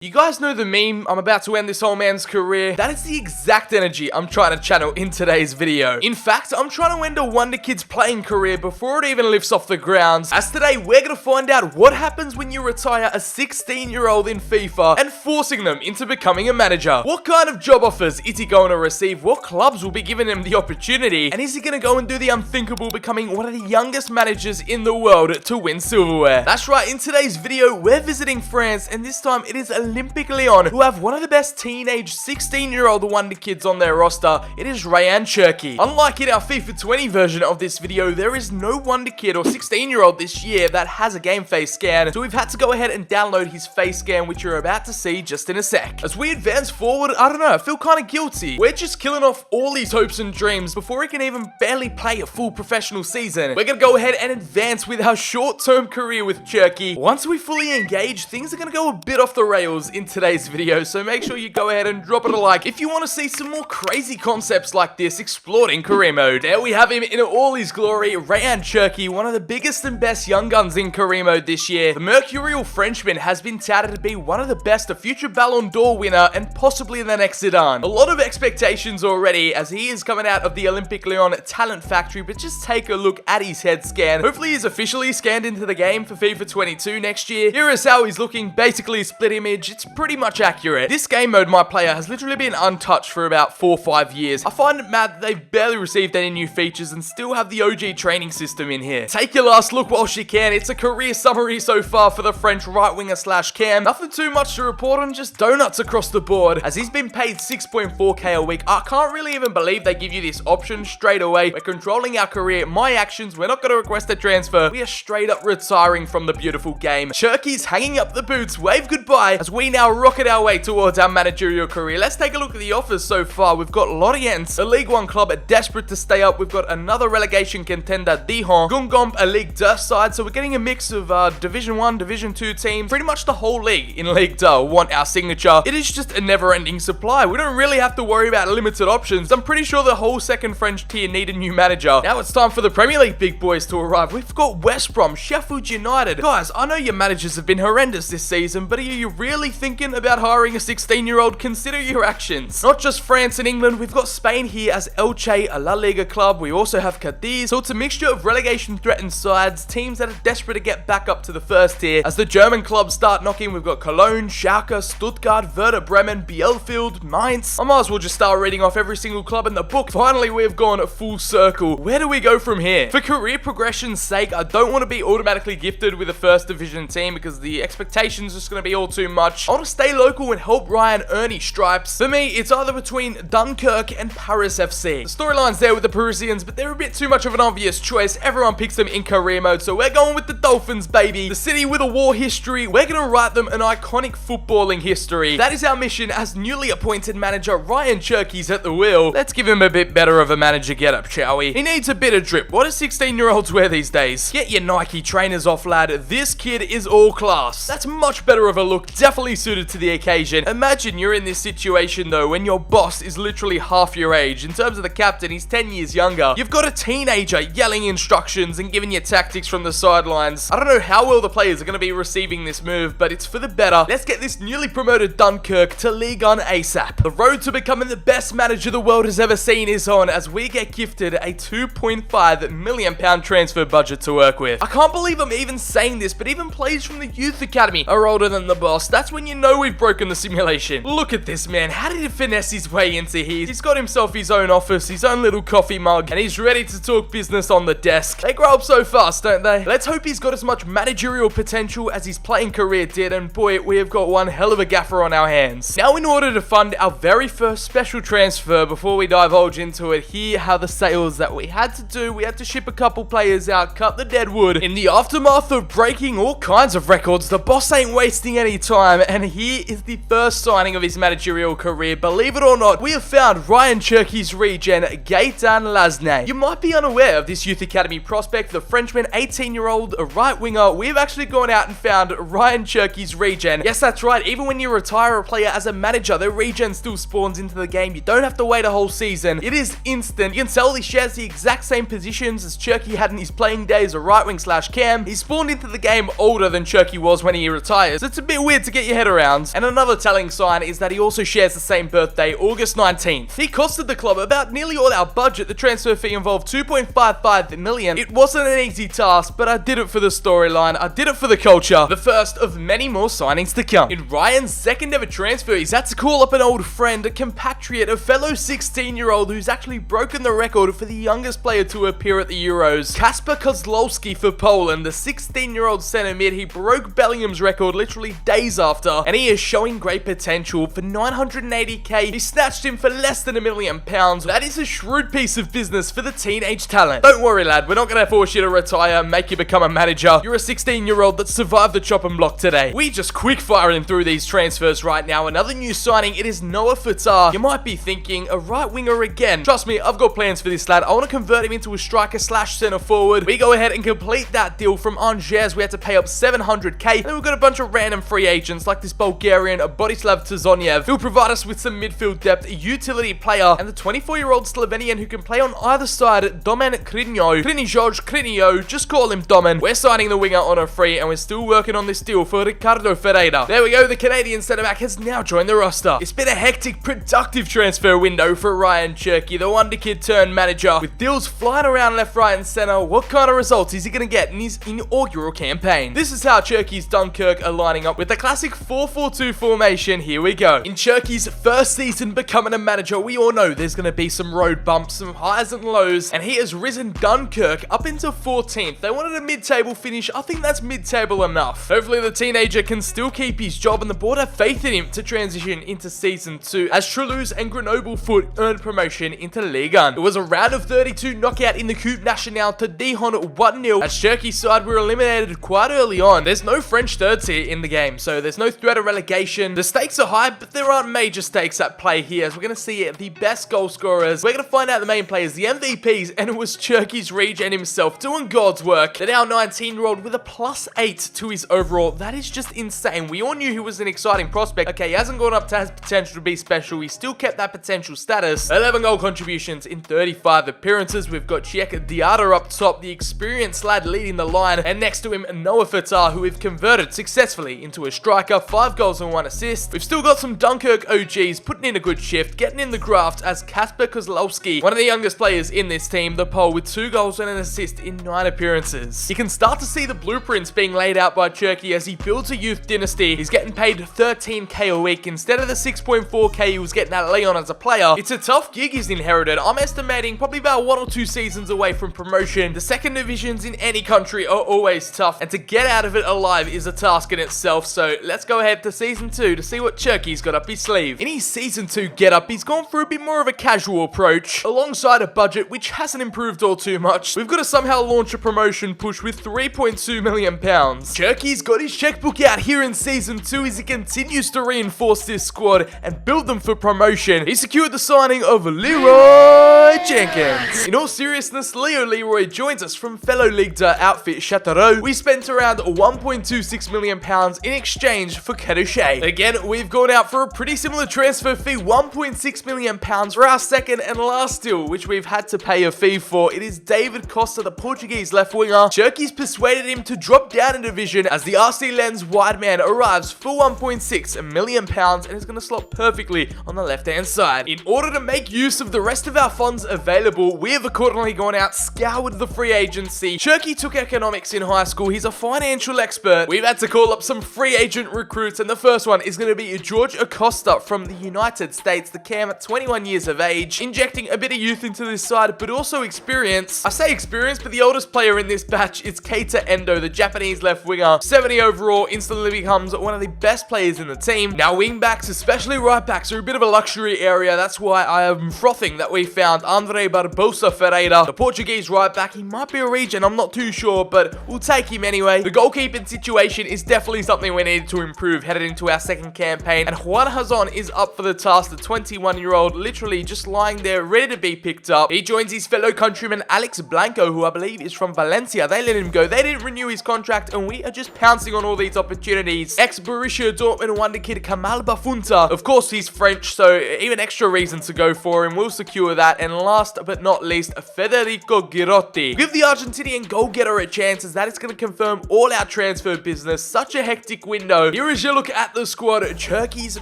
You guys know the meme, I'm about to end this old man's career? That is the exact energy I'm trying to channel in today's video. In fact, I'm trying to end a Wonder Kid's playing career before it even lifts off the ground. As today, we're gonna find out what happens when you retire a 16-year-old in FIFA and forcing them into becoming a manager. What kind of job offers is he going to receive? What clubs will be giving him the opportunity? And is he gonna go and do the unthinkable, becoming one of the youngest managers in the world to win silverware? That's right, in today's video, we're visiting France, and this time it is Olympique Lyon, who have one of the best teenage 16-year-old Wonder Kids on their roster. It is Rayan Cherki. Unlike in our FIFA 20 version of this video, there is no Wonder Kid or 16-year-old this year that has a game face scan, so we've had to go ahead and download his face scan, which you're about to see just in a sec. As we advance forward, I don't know, I feel kind of guilty. We're just killing off all these hopes and dreams before he can even barely play a full professional season. We're gonna go ahead and advance with our short-term career with Cherki. Once we fully engage, things are gonna go a bit off the rails in today's video, so make sure you go ahead and drop it a like if you want to see some more crazy concepts like this explored in career mode. There we have him in all his glory, Rayan Cherki, one of the biggest and best young guns in career mode this year. The mercurial Frenchman has been touted to be one of the best, a future Ballon d'Or winner, and possibly the next Zidane. A lot of expectations already as he is coming out of the Olympique Lyon talent factory, but just take a look at his head scan. Hopefully he's officially scanned into the game for FIFA 22 next year. Here is how he's looking, basically split image. It's pretty much accurate. This game mode, my player, has literally been untouched for about 4 or 5 years. I find it mad that they've barely received any new features and still have the OG training system in here. Take your last look whilst you can. It's a career summary so far for the French right winger slash cam. Nothing too much to report on, just donuts across the board. As he's been paid 6.4k a week, I can't really even believe they give you this option straight away. We're controlling our career, my actions, we're not going to request a transfer. We are straight up retiring from the beautiful game. Cherki's hanging up the boots, wave goodbye, as we now rocket our way towards our managerial career. Let's take a look at the offers so far. We've got Lorient, a League 1 club desperate to stay up. We've got another relegation contender, Dijon, Guingamp, a Ligue 2 side. So we're getting a mix of Division 1, Division 2 teams. Pretty much the whole league in Ligue 2 want our signature. It is just a never-ending supply. We don't really have to worry about limited options. I'm pretty sure the whole second French tier need a new manager. Now it's time for the Premier League big boys to arrive. We've got West Brom, Sheffield United. Guys, I know your managers have been horrendous this season, but are you really thinking about hiring a 16-year-old? Consider your actions. Not just France and England, we've got Spain here as Elche, a La Liga club. We also have Cadiz, so it's a mixture of relegation-threatened sides, teams that are desperate to get back up to the first tier. As the German clubs start knocking, we've got Cologne, Schalke, Stuttgart, Werder Bremen, Bielefeld, Mainz. I might as well just start reading off every single club in the book. Finally, we've gone full circle. Where do we go from here? For career progression's sake, I don't want to be automatically gifted with a first division team because the expectations are just going to be all too much. I want to stay local and help Ryan earn his stripes. For me, it's either between Dunkurque and Paris FC. The storyline's there with the Parisians, but they're a bit too much of an obvious choice. Everyone picks them in career mode, so we're going with the Dolphins, baby. The city with a war history. We're going to write them an iconic footballing history. That is our mission as newly appointed manager Rayan Cherki's at the wheel. Let's give him a bit better of a manager getup, shall we? He needs a bit of drip. What do 16-year-olds wear these days? Get your Nike trainers off, lad. This kid is all class. That's much better of a look, definitely suited to the occasion. Imagine you're in this situation though when your boss is literally half your age. In terms of the captain, he's 10 years younger. You've got a teenager yelling instructions and giving you tactics from the sidelines. I don't know how well the players are going to be receiving this move, but it's for the better. Let's get this newly promoted Dunkurque to Ligue 1 ASAP. The road to becoming the best manager the world has ever seen is on as we get gifted a £2.5 million transfer budget to work with. I can't believe I'm even saying this, but even players from the youth academy are older than the boss. That's when you know we've broken the simulation. Look at this man. How did he finesse his way into here? He's got himself his own office, his own little coffee mug, and he's ready to talk business on the desk. They grow up so fast, don't they? Let's hope he's got as much managerial potential as his playing career did, and boy, we have got one hell of a gaffer on our hands. Now, in order to fund our very first special transfer, before we divulge into it, here are the sales that we had to do. We had to ship a couple players out, cut the dead wood. In the aftermath of breaking all kinds of records, the boss ain't wasting any time, and here is the first signing of his managerial career. Believe it or not, we have found Rayan Cherki's regen, Gaetan Lasne. You might be unaware of this youth academy prospect, the Frenchman, 18-year-old right winger. We've actually gone out and found Rayan Cherki's regen. Yes, that's right. Even when you retire a player as a manager, their regen still spawns into the game. You don't have to wait a whole season. It is instant. You can tell he shares the exact same positions as Cherki had in his playing days, a right wing slash cam. He spawned into the game older than Cherki was when he retires. It's a bit weird to get your head around. And another telling sign is that he also shares the same birthday, August 19th. He costed the club about nearly all our budget. The transfer fee involved 2.55 million. It wasn't an easy task, but I did it for the storyline. I did it for the culture. The first of many more signings to come. In Ryan's second ever transfer, he's had to call up an old friend, a compatriot, a fellow 16-year-old who's actually broken the record for the youngest player to appear at the Euros. Kasper Kozlowski for Poland, the 16-year-old centre mid. He broke Bellingham's record literally days after, and he is showing great potential. For 980k, he snatched him for less than £1 million. That is a shrewd piece of business for the teenage talent. Don't worry, lad, we're not going to force you to retire and make you become a manager. You're a 16-year-old that survived the chopping block today. We just quick firing through these transfers right now. Another new signing, it is Noah Fatah. You might be thinking, a right winger again. Trust me, I've got plans for this lad. I want to convert him into a striker / centre forward. We go ahead and complete that deal from Angers. We had to pay up 700k. And then we've got a bunch of random free agents like this Bulgarian, Borislav Tazonyev, who'll provide us with some midfield depth, a utility player, and the 24-year-old Slovenian who can play on either side, Domen Krinio, just call him Domen. We're signing the winger on a free, and we're still working on this deal for Ricardo Ferreira. There we go, the Canadian centre-back has now joined the roster. It's been a hectic, productive transfer window for Rayan Cherki, the wonder kid turned manager, with deals flying around left, right, and centre. What kind of results is he going to get in his inaugural campaign? This is how Cherki's Dunkurque are lining up with the classic 4-4-2 formation. Here we go. In Cherki's first season becoming a manager, we all know there's going to be some road bumps, some highs and lows, and he has risen Dunkurque up into 14th. They wanted a mid-table finish. I think that's mid-table enough. Hopefully the teenager can still keep his job, and the board have faith in him to transition into season 2 as Toulouse and Grenoble Foot earned promotion into Ligue 1. It was a round of 32 knockout in the Coupe Nationale to Dijon 1-0 as Cherki's side were eliminated quite early on. There's no French thirds here in the game, so there's no threat of relegation. The stakes are high, but there aren't major stakes at play here, as we're going to see the best goal scorers. We're going to find out the main players, the MVPs, and it was Cherki's regen himself doing God's work. The now 19-year-old with a +8 to his overall. That is just insane. We all knew he was an exciting prospect. Okay, he hasn't gone up to his potential to be special. He still kept that potential status. 11 goal contributions in 35 appearances. We've got Chiek Diarra up top, the experienced lad leading the line, and next to him, Noah Fatah, who we've converted successfully into a striker, 5 goals and 1 assist. We've still got some Dunkurque OGs putting in a good shift, getting in the graft as Kasper Kozlowski, one of the youngest players in this team, the Pole, with 2 goals and an assist in 9 appearances. You can start to see the blueprints being laid out by Cherki as he builds a youth dynasty. He's getting paid 13k a week instead of the 6.4k he was getting at Lyon as a player. It's a tough gig he's inherited. I'm estimating probably about 1 or 2 seasons away from promotion. The second divisions in any country are always tough, and to get out of it alive is a task in itself. So let's go ahead to season 2 to see what Cherki's got up his sleeve. In his season 2 get-up, he's gone for a bit more of a casual approach, alongside a budget which hasn't improved all too much. We've got to somehow launch a promotion push with £3.2 million. Cherki's got his checkbook out here in season 2 as he continues to reinforce this squad and build them for promotion. He secured the signing of Leroy Jenkins. In all seriousness, Leroy joins us from fellow Ligue 2 outfit Châteauroux. We spent around £1.26 million in exchange for Caduchet. Again, we've gone out for a pretty similar transfer fee, £1.6 million for our second and last deal, which we've had to pay a fee for. It is David Costa, the Portuguese left winger. Cherki's persuaded him to drop down in division as the RC Lens wide man arrives for £1.6 million and is going to slot perfectly on the left-hand side. In order to make use of the rest of our funds available, we have accordingly gone out, scoured the free agency. Cherki took economics in high school. He's a financial expert. We've had to call up some free agent recruits, and the first one is going to be George Acosta from the United States, the cam at 21 years of age, injecting a bit of youth into this side, but also experience. I say experience, but the oldest player in this batch is Keita Endo, the Japanese left winger. 70 overall, instantly becomes one of the best players in the team. Now, wing backs, especially right backs, are a bit of a luxury area. That's why I am frothing that we found Andre Barbosa Ferreira, the Portuguese right back. He might be a regen, I'm not too sure, but we'll take him anyway. The goalkeeping situation is definitely something we need to improve headed into our second campaign, and Juan Hazon is up for the task. The 21-year-old literally just lying there ready to be picked up. He joins his fellow countryman Alex Blanco, who I believe is from Valencia. They let him go. They didn't renew his contract, and we are just pouncing on all these opportunities. Ex-Borussia Dortmund wonderkid Kamal Bafunta. Of course, he's French, so even extra reason to go for him. We'll secure that. And last but not least, Federico Girotti. Give the Argentinian goal-getter a chance, as that is going to confirm all our transfer business. Such a hectic window. He Here is your look at the squad. Cherki's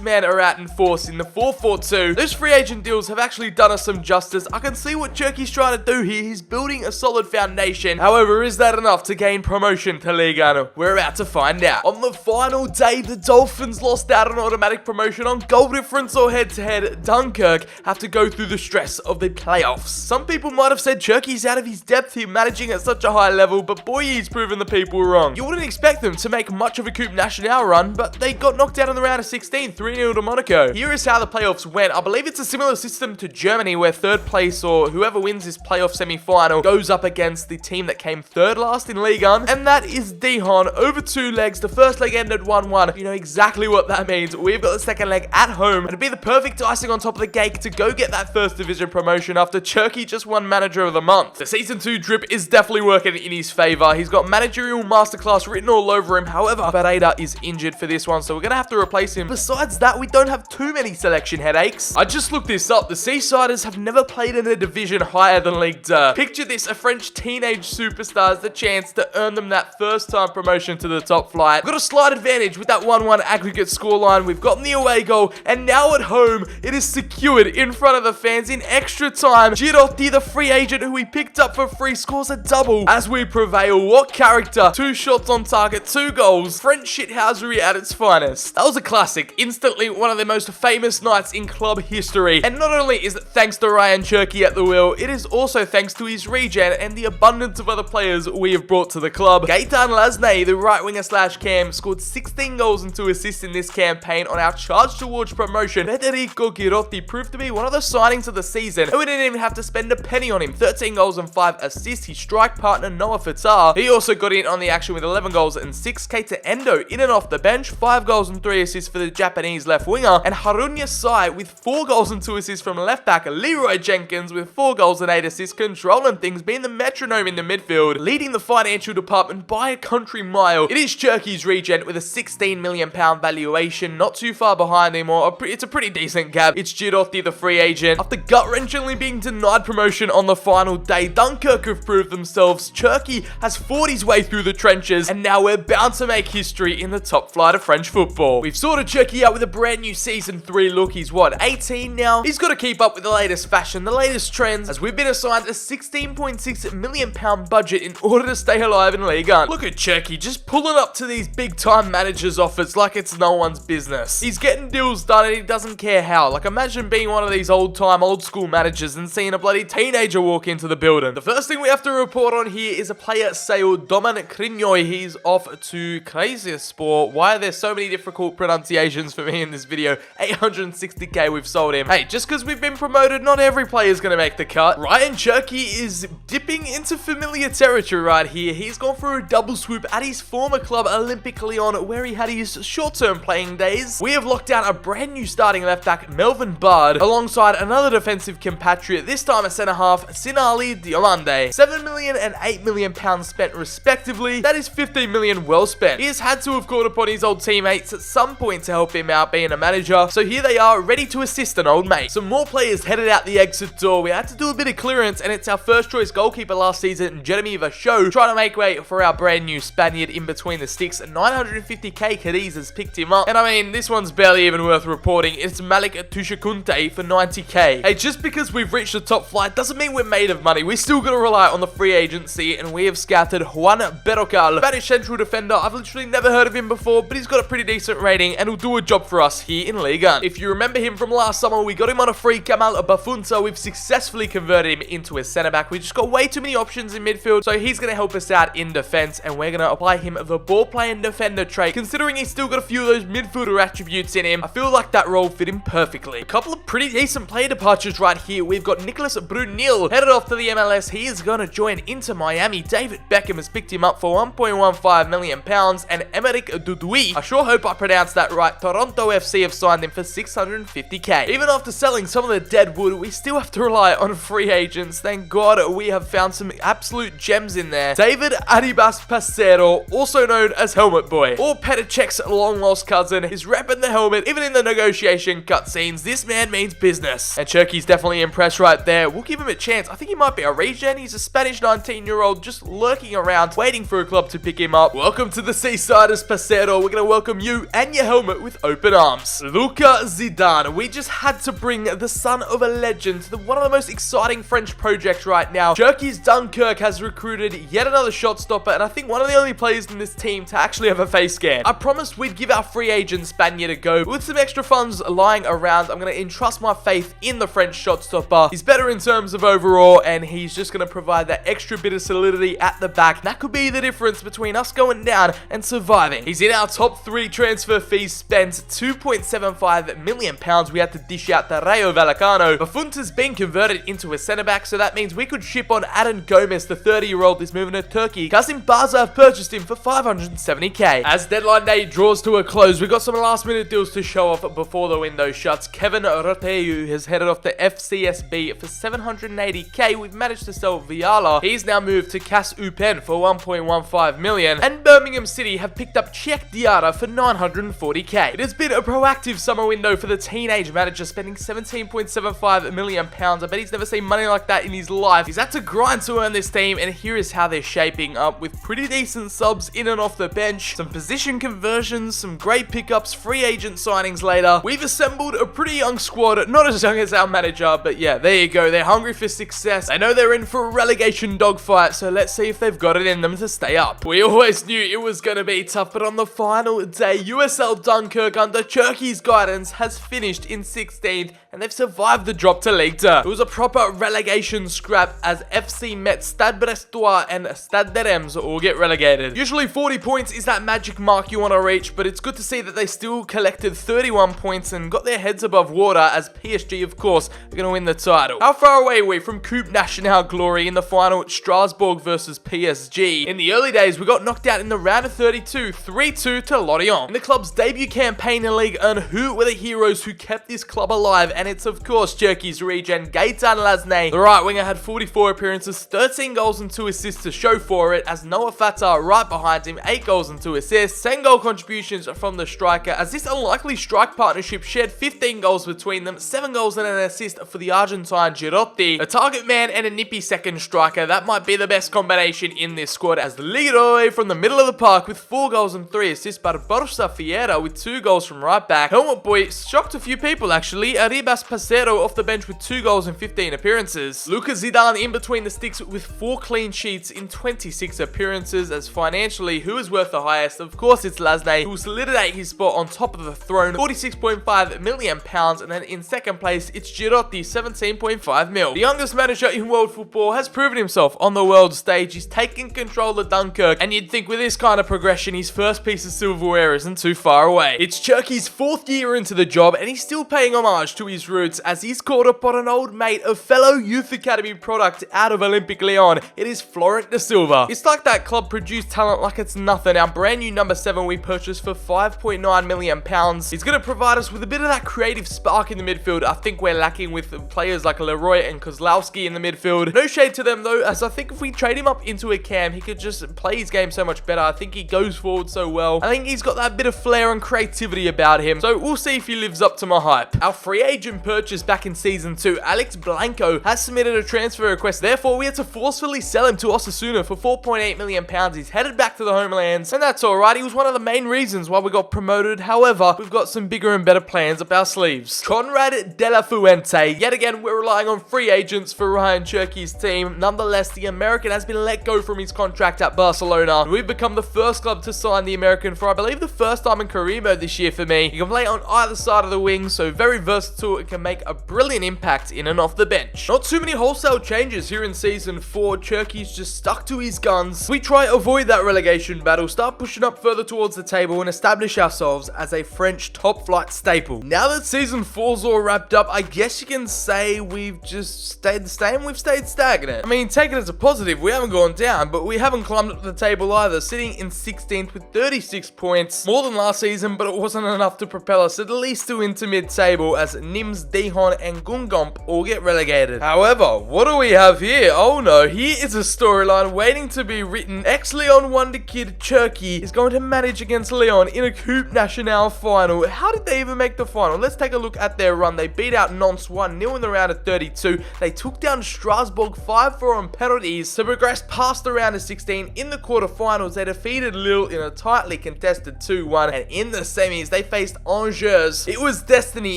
men are out in force in the 4-4-2. Those free agent deals have actually done us some justice. I can see what Cherki's trying to do here. He's building a solid foundation. However, is that enough to gain promotion to Ligue 1? We're about to find out. On the final day, the Dolphins lost out on automatic promotion on goal difference or head-to-head. Dunkurque have to go through the stress of the playoffs. Some people might have said Cherki's out of his depth here, managing at such a high level, but boy, he's proven the people wrong. You wouldn't expect them to make much of a Coupe Nationale run, but they got knocked out in the round of 16, 3-0 to Monaco. Here is how the playoffs went. I believe it's a similar system to Germany, where third place or whoever wins this playoff semi-final goes up against the team that came third last in Ligue 1, and that is Dijon over 2 legs. The first leg ended 1-1. You know exactly what that means. We've got the second leg at home, and it'd be the perfect icing on top of the cake to go get that first division promotion after Cherki just won Manager of the Month. The Season 2 drip is definitely working in his favor. He's got managerial masterclass written all over him. However, Barreira is injured for this one, so we're going to have to replace him. Besides that, we don't have too many selection headaches. I just looked this up. The Seasiders have never played in a division higher than Ligue 2. Picture this, a French teenage superstar has the chance to earn them that first time promotion to the top flight. We've got a slight advantage with that 1-1 aggregate scoreline. We've gotten the away goal, and now at home, it is secured in front of the fans in extra time. Girotti, the free agent who we picked up for free, scores a double as we prevail. What character? 2 shots on target, 2 goals. French shithousery at its finest. That was a classic. Instantly one of the most famous nights in club history. And not only is it thanks to Rayan Cherki at the wheel, it is also thanks to his regen and the abundance of other players we have brought to the club. Gaetan Lasney, the right winger slash cam, scored 16 goals and 2 assists in this campaign on our charge towards promotion. Federico Girotti proved to be one of the signings of the season, and we didn't even have to spend a penny on him. 13 goals and 5 assists. His strike partner Noah Fatah, he also got in on the action with 11 goals and 6. Keita Endo in and off the bench, 5 goals and 3 assists for the Japanese left winger, and Harunya Sai with 4 goals and 2 assists from left back. Leroy Jenkins with 4 goals and 8 assists, controlling things, being the metronome in the midfield, leading the financial department by a country mile. It is Cherki's regent with a £16 million valuation, not too far behind him, or it's a pretty decent gap. It's Girotti, the free agent. After gut-wrenchingly being denied promotion on the final day, Dunkurque have proved themselves. Cherki has fought his way through the trenches, and now we're bound to make history in the top flight of French football. We've sorted Cherki out with a brand new Season 3 look. He's what, 18 now? He's got to keep up with the latest fashion, the latest trends, as we've been assigned a £16.6 million budget in order to stay alive in Ligue 1. Look at Cherki just pulling up to these big-time managers' offers like it's no one's business. He's getting deals done and he doesn't care how. Like, imagine being one of these old-time, old-school managers and seeing a bloody teenager walk into the building. The first thing we have to report on here is a player sale, Dominic Crignoy. He's off to Crazy Sport. Why are there so many difficult pronunciations for me in this video? 860k we've sold him. Hey, just because we've been promoted, not every player is going to make the cut. Rayan Cherki is dipping into familiar territory right here. He's gone for a double swoop at his former club, Olympique Lyon, where he had his short-term playing days. We have locked down a brand new starting left back, Melvin Bard, alongside another defensive compatriot, this time a centre-half, Sinali Diolande. 7 million and 8 million pounds spent respectively. That is 15 million well spent. He has had to have called upon his old teammates at some point to help him out being a manager, so here they are, ready to assist an old mate. Some more players headed out the exit door. We had to do a bit of clearance, and it's our first choice goalkeeper last season, Jeremy Vachaud, trying to make way for our brand new Spaniard in between the sticks. 950k Cadiz has picked him up, and I mean, this one's barely even worth reporting. It's Malik Tushakunte for 90k. Hey, just because we've reached the top flight doesn't mean we're made of money. We still gotta rely on the free agency, and we have scouted Juan Berrocal, Spanish central defender. I've literally never heard of him before, but he's got a pretty decent rating and will do a job for us here in Ligue 1. If you remember him from last summer, we got him on a free Kamal Bafunza. We've successfully converted him into a centre back. We just got way too many options in midfield, so he's gonna help us out in defense, and we're gonna apply him the ball playing defender trait. Considering he's still got a few of those midfielder attributes in him, I feel like that role fit him perfectly. A couple of pretty decent player departures right here. We've got Nicolas Brunil headed off to the MLS. He is gonna join Inter Miami. David Beckham has picked him up for £1.15 million, and Emerick Dudui, I sure hope I pronounced that right, Toronto FC have signed him for 650k. Even after selling some of the dead wood, we still have to rely on free agents. Thank God we have found some absolute gems in there. David Arribas Pacero, also known as Helmet Boy, or Petr Cech's long lost cousin, is repping the helmet even in the negotiation cutscenes. This man means business, and Cherki's definitely impressed right there. We'll give him a chance. I think he might be a regen. He's a Spanish 19-year-old just lurking around waiting for a club to pick him up. Welcome to the Seasiders, Pacero. we're going to welcome you and your helmet with open arms. Luka Zidane. We just had to bring the son of a legend to one of the most exciting French projects right now. Cherki's Dunkurque has recruited yet another shot stopper, and I think one of the only players in this team to actually have a face scan. I promised we'd give our free agent Spaniard a go. With some extra funds lying around, I'm going to entrust my faith in the French shot stopper. He's better in terms of overall, and he's just going to provide that extra bit of solidity at the back. That could be the difference between us going down and surviving. He's in our top 3 transfer fees spent, £2.75 million we had to dish out to Rayo Vallecano. Buffon has been converted into a centre back, so that means we could ship on Adon Gomez, the 30-year-old is moving to Turkey. Kazim Baza have purchased him for 570k. As deadline day draws to a close, we've got some last minute deals to show off before the window shuts. Kevin Roteu has headed off to FCSB for 780k. We've managed to sell Viala. He's now moved to Cas Upen for 1.15 million. And Birmingham City have picked up Cheick Diarra for 940k. It has been a proactive summer window for the teenage manager, spending 17.75 million pounds. I bet he's never seen money like that in his life. He's had to grind to earn this team, and here is how they're shaping up, with pretty decent subs in and off the bench, some position conversions, some great pickups, free agent signings later. We've assembled a pretty young squad, not as young as our manager, but yeah, there you go. They're hungry for success. They know they're in for a relegation dogfight, so let's see if they've got it in them to stay up. We always knew it was going to be tough, but on the final day, USL Dunkurque, under Cherki's guidance, has finished in 16th, and they've survived the drop to League 2. It was a proper relegation scrap, as FC Met, Stade Brestois, and Stade de Reims all get relegated. Usually 40 points is that magic mark you want to reach, but it's good to see that they still collected 31 points and got their heads above water, as PSG, of course, are going to win the title. How far away are we from Coupe Nationale glory in the final, Strasbourg versus PSG? In the early days, we got knocked out in the round of 32, 3-2 to Lorient. In the club's debut campaign in Ligue 1, who were the heroes who kept this club alive? And it's, of course, Cherki's regen, Gaëtan Lasne. The right winger had 44 appearances, 13 goals and 2 assists to show for it, as Noah Fatah right behind him, 8 goals and 2 assists, 10 goal contributions from the striker, as this unlikely strike partnership shared 15 goals between them, 7 goals and an assist for the Argentine Girotti. A target man and a nippy second striker, that might be the best combination in this squad, as Leroy from the middle of the park with 4 goals and 3 assists, Barbosa Fiera with 2 goals from right back. Helmet Boy shocked a few people actually, Arribas Pasero off the bench with 2 goals and 15 appearances. Luka Zidane in between the sticks with 4 clean sheets in 26 appearances, as financially, who is worth the highest? Of course it's Lasne, who will solidify his spot on top of the throne, £46.5 million, and then in second place it's Girotti, 17.5 mil. The youngest manager in world football has proven himself on the world stage. He's taken control of Dunkirk, and you'd think with this kind of progression, his first piece of silverware isn't too far away. It's Cherki's 4th year into the job, and he's still paying homage to his roots, as he's caught up on an old mate, a fellow youth academy product out of Olympic Lyon. It is Florent de Silva. It's like that club produced talent like it's nothing. Our brand new number 7 we purchased for £5.9 million. He's going to provide us with a bit of that creative spark in the midfield. I think we're lacking with players like Leroy and Kozlowski in the midfield. No shade to them though, as I think if we trade him up into a cam, he could just play his game so much better. I think he goes forward so well. I think he's got that bit of flair and creativity about him, so we'll see if he lives up to my hype. Our free agent purchase back in season 2, Alex Blanco, has submitted a transfer request. Therefore, we had to forcefully sell him to Osasuna for £4.8 million. He's headed back to the homelands, and that's alright. He was one of the main reasons why we got promoted. However, we've got some bigger and better plans up our sleeves. Conrad De La Fuente. Yet again, we're relying on free agents for Rayan Cherki's team. Nonetheless, the American has been let go from his contract at Barcelona. We've become the first club to sign the American for, I believe, the first time in career mode this year for me. He can play on either side of the wing, so very versatile and can make a brilliant impact in and off the bench. Not too many wholesale changes here in season 4. Cherki's just stuck to his guns. We try to avoid that relegation battle, start pushing up further towards the table, and establish ourselves as a French top flight staple. Now that season 4's all wrapped up, I guess you can say we've just stayed the same. We've stayed stagnant. I mean, take it as a positive, we haven't gone down, but we haven't climbed up the table either, sitting in 16th with 36 points, more than last season, but it wasn't enough to propel us at least to into mid-table, as Nims, Dijon, and Gungomp all get relegated. However, what do we have here? Oh no, here is a storyline waiting to be written. Ex-Lyon Wonderkid Cherki is going to manage against Lyon in a Coupe Nationale final. How did they even make the final? Let's take a look at their run. They beat out Nantes 1-0 in the round of 32. They took down Strasbourg 5-4 on penalties to progress past the round of 16. In the quarterfinals, they defeated Lille in a tightly contested 2-1, and in the semis, they faced Angers. It was destiny,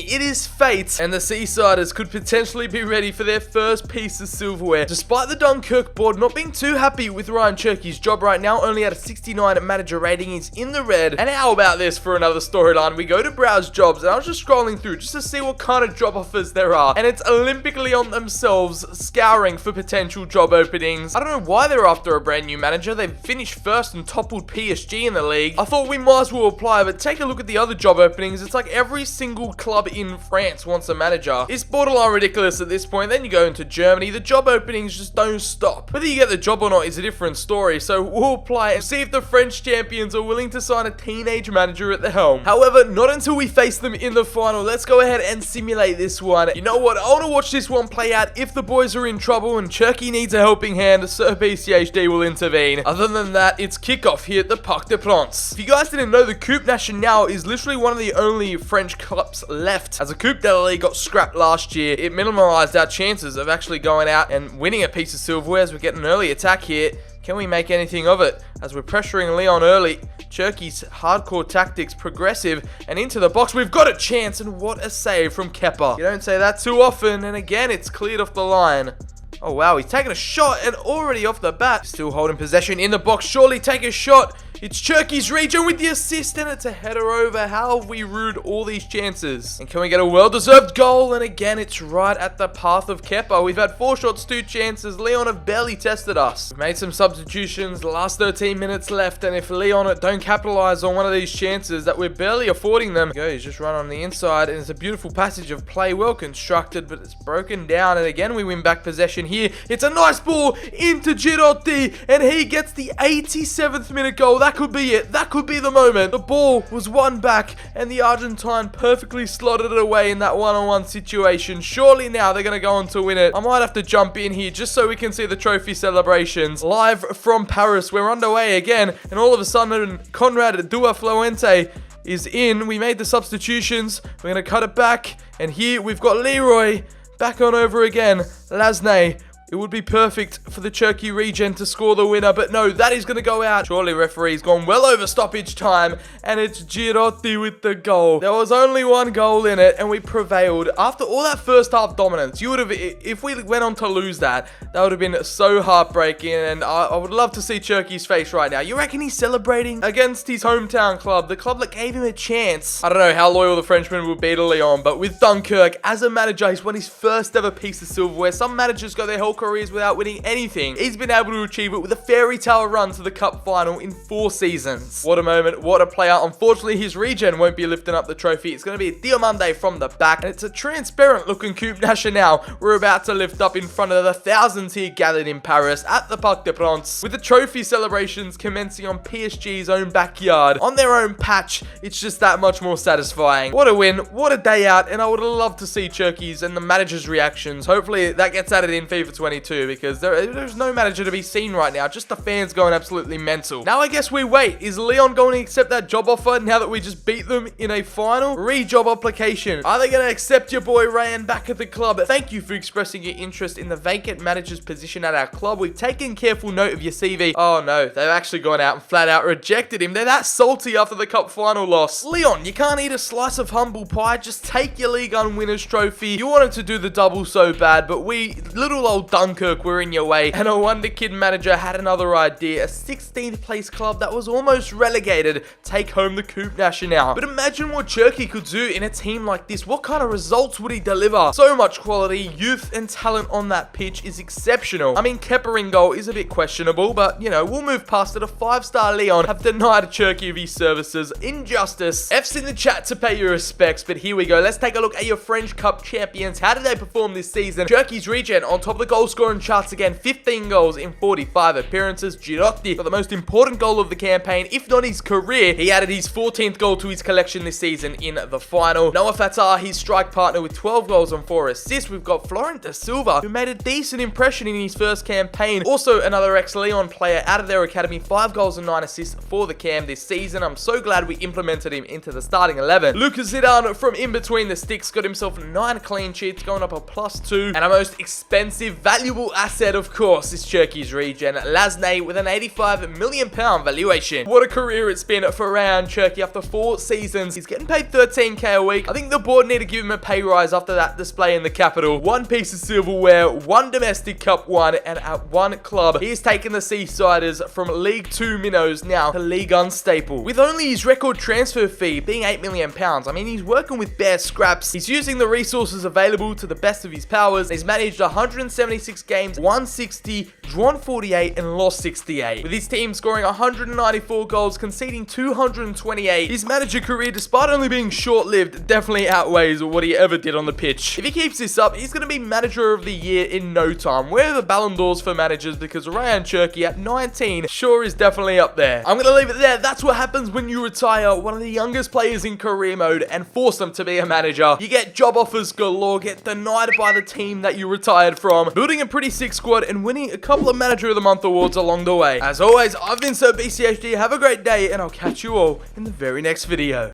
it is fate, and the Seasiders could potentially be ready for their first piece of silverware. Despite the Dunkurque board not being too happy with Rayan Cherki's job right now, only at a 69 manager rating, he's in the red. And how about this for another storyline? We go to browse jobs, and I was just scrolling through just to see what kind of job offers there are, and it's Olympically on themselves, scouring for potential job openings. I don't know why they're after a brand new manager. They've finished first and toppled PSG in the league. I thought we might as well apply, but take a look at the other job openings. It's like every single club in France wants a manager. It's borderline ridiculous at this point. Then you go into Germany, the job openings just don't stop. Whether you get the job or not is a different story, so we'll apply and see if the French champions are willing to sign a teenage manager at the helm. However, not until we face them in the final. Let's go ahead and simulate this one. You know what? I want to watch this one play out. If the boys are in trouble and Cherki needs a helping hand, Sir BCHD will intervene. Other than that, it's kickoff here at the Parc des Princes. If you guys didn't know, the Coupe Nationale is literally one of the only French cups left, as the Coupe de la Ligue got scrapped last year. It minimalized our chances of actually going out and winning a piece of silverware, as we get an early attack here. Can we make anything of it? As we're pressuring Leon early, Cherki's hardcore tactics, progressive, and into the box. We've got a chance, and what a save from Kepa. You don't say that too often, and again, it's cleared off the line. Oh wow, he's taking a shot, and already off the bat. Still holding possession in the box. Surely take a shot. It's Cherki's region with the assist, and it's a header over. How have we rued all these chances? And can we get a well-deserved goal? And again, it's right at the path of Kepa. We've had 4 shots, 2 chances. Leon have barely tested us. We've made some substitutions. The last 13 minutes left, and if Leon don't capitalize on one of these chances that we're barely affording them, he's just run on the inside, and it's a beautiful passage of play, well constructed, but it's broken down. And again, we win back possession here. It's a nice ball into Girotti, and he gets the 87th minute goal. That could be it. That could be the moment. The ball was won back, and the Argentine perfectly slotted it away in that one-on-one situation. Surely now they're going to go on to win it. I might have to jump in here just so we can see the trophy celebrations. Live from Paris, we're underway again, and all of a sudden, Conrad Duafluente is in. We made the substitutions. We're going to cut it back, and here we've got Leroy back on over again. Lasne. It would be perfect for the Cherki regen to score the winner, but no, that is going to go out. Surely referee's gone well over stoppage time, and it's Girotti with the goal. There was only one goal in it, and we prevailed. After all that first half dominance, you would have, if we went on to lose that would have been so heartbreaking, and I would love to see Cherki's face right now. You reckon he's celebrating against his hometown club, the club that gave him a chance? I don't know how loyal the Frenchman will be to Leon, but with Dunkurque, as a manager, he's won his first ever piece of silverware. Some managers go their whole careers without winning anything. He's been able to achieve it with a fairy tale run to the cup final in 4 seasons. What a moment, what a player. Unfortunately, his regen won't be lifting up the trophy. It's going to be a Diamande from the back, and it's a transparent looking Coupe Nationale we're about to lift up in front of the thousands here gathered in Paris at the Parc des Princes, with the trophy celebrations commencing on PSG's own backyard, on their own patch. It's just that much more satisfying. What a win, what a day out, and I would love to see Cherki's and the manager's reactions. Hopefully that gets added in FIFA 22, because there's no manager to be seen right now. Just the fans going absolutely mental. Now I guess we wait. Is Leon going to accept that job offer now that we just beat them in a final? Re-job application. Are they going to accept your boy Rayan back at the club? Thank you for expressing your interest in the vacant manager's position at our club. We've taken careful note of your CV. Oh no, they've actually gone out and flat out rejected him. They're that salty after the cup final loss. Leon, you can't eat a slice of humble pie. Just take your Ligue 1 winners trophy. You wanted to do the double so bad, but we, little old Dunkurque, were in your way, and a Wonderkid manager had another idea. A 16th place club that was almost relegated take home the Coupe Nationale. But imagine what Cherki could do in a team like this. What kind of results would he deliver? So much quality, youth, and talent on that pitch is exceptional. I mean, Kepa in goal is a bit questionable, but you know, we'll move past it. A 5-star Leon have denied Cherki of his services. Injustice. F's in the chat to pay your respects, but here we go. Let's take a look at your French Cup champions. How did they perform this season? Cherki's regen on top of the goal scoring charts again. 15 goals in 45 appearances. Girotti got the most important goal of the campaign, if not his career. He added his 14th goal to his collection this season in the final. Noah Fatah, his strike partner, with 12 goals and 4 assists. We've got Florent da Silva, who made a decent impression in his first campaign. Also another ex-Leon player out of their academy. 5 goals and 9 assists for the cam this season. I'm so glad we implemented him into the starting 11. Lucas Zidane from in between the sticks got himself 9 clean sheets, going up a +2. And our most expensive valuable asset, of course, is Cherki's regen, Lasney, with an £85 million valuation. What a career it's been for Rayan Cherki after 4 seasons. He's getting paid 13k a week. I think the board need to give him a pay rise after that display in the capital. 1 piece of silverware, 1 domestic cup won, and at 1 club, he has taken the Seasiders from League 2 minnows now to League 1 staple. With only his record transfer fee being £8 million, I mean, he's working with bare scraps. He's using the resources available to the best of his powers. He's managed 176 games, won 60, drawn 48, and lost 68. With his team scoring 194 goals, conceding 228, his manager career, despite only being short-lived, definitely outweighs what he ever did on the pitch. If he keeps this up, he's going to be manager of the year in no time. Where are the Ballon d'Ors for managers? Because Rayan Cherki at 19 sure is definitely up there. I'm going to leave it there. That's what happens when you retire one of the youngest players in career mode and force them to be a manager. You get job offers galore, get denied by the team that you retired from, building a pretty sick squad, and winning a couple of Manager of the Month awards along the way. As always, I've been Sir BCHD. Have a great day, and I'll catch you all in the very next video.